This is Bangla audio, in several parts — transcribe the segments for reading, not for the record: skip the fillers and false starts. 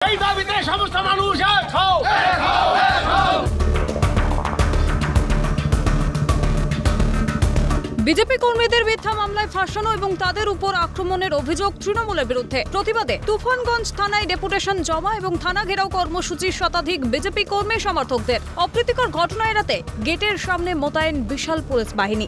এই দাবিতে সমস্ত মানুষ এক হও। বিজেপি কর্মীদের মিথ্যা মামলায় ফাঁসানো এবং তাদের উপর আক্রমণের অভিযোগ তৃণমূলের বিরুদ্ধে। প্রতিবাদে তুফানগঞ্জ থানায় ডেপুটেশন জমা এবং থানা ঘেরাও কর্মসূচির শতাধিক বিজেপি কর্মী সমর্থকদের। অপ্রীতিকর ঘটনা এড়াতে গেটের সামনে মোতায়েন বিশাল পুলিশ বাহিনী।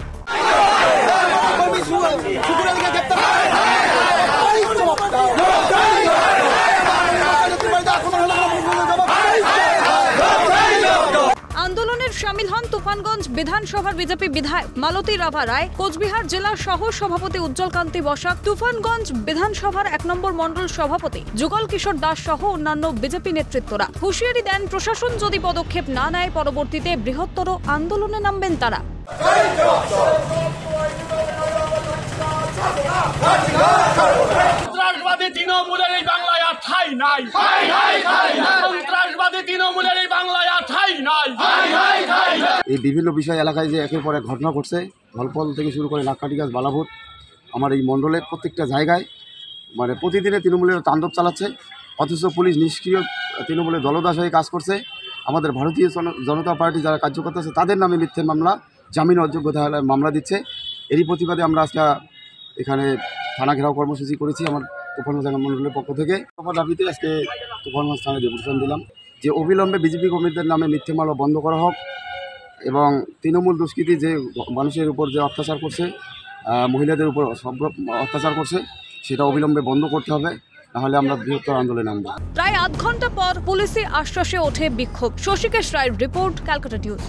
আন্দোলনের শামিল হন তুফানগঞ্জ বিধানসভার বিজেপি বিধায়ক মালতী রাভা রায়, কোচবিহার জেলা সহ সভাপতি উজ্জ্বল কান্তি বসাক, তুফানগঞ্জ বিধানসভার 1 নম্বর মণ্ডল সভাপতি যুগল কিশোর দাস সহ অন্যান্য বিজেপি নেতৃত্বরা। হুঁশিয়ারি দেন প্রশাসন যদি পদক্ষেপ না নেয় পরবর্তীতে বৃহত্তর আন্দোলনে নামবেন তারা। সন্ত্রাসবাদী তৃণমূলের এই বাংলায় আর ঠাঁই নাই। সন্ত্রাসবাদী তৃণমূলের এই বাংলায় আর ঠাঁই নাই। এই বিভিন্ন বিষয় এলাকায় যে একের পর এক ঘটনা ঘটছে, ধলপল থেকে শুরু করে নাককাটিগাছ, বালাভূত, আমার এই মণ্ডলের প্রত্যেকটা জায়গায় মানে প্রতিদিনে তৃণমূলের তাণ্ডব চালাচ্ছে, অথচ পুলিশ নিষ্ক্রিয় তৃণমূলের দলদাস হয়ে কাজ করছে। আমাদের ভারতীয় জনতা পার্টি যারা কার্যকর্তা আছে তাদের নামে মিথ্যে মামলা, জামিন অযোগ্যতা মামলা দিচ্ছে। এরই প্রতিবাদে আমরা আজকে এখানে থানা ঘেরাও কর্মসূচি করেছি আমার তুফানগঞ্জ মণ্ডলের পক্ষ থেকে। দাবিতে আজকে তুফানগঞ্জ থানায় ডেপুটেশন দিলাম যে অবিলম্বে বিজেপি কর্মীদের নামে মিথ্যে মামলা বন্ধ করা হোক এবং তৃণমূল দুষ্কৃতী যে মানুষের উপর যে অত্যাচার করছে, মহিলাদের উপর অত্যাচার করছে, সেটা অবিলম্বে বন্ধ করতে হবে, নাহলে আমরা বৃহত্তর আন্দোলনে নামব। প্রায় আধ ঘন্টা পর পুলিশি আশ্বাসে ওঠে বিক্ষোভ। শশীকেশ রায়ের রিপোর্ট, ক্যালকাটা নিউজ।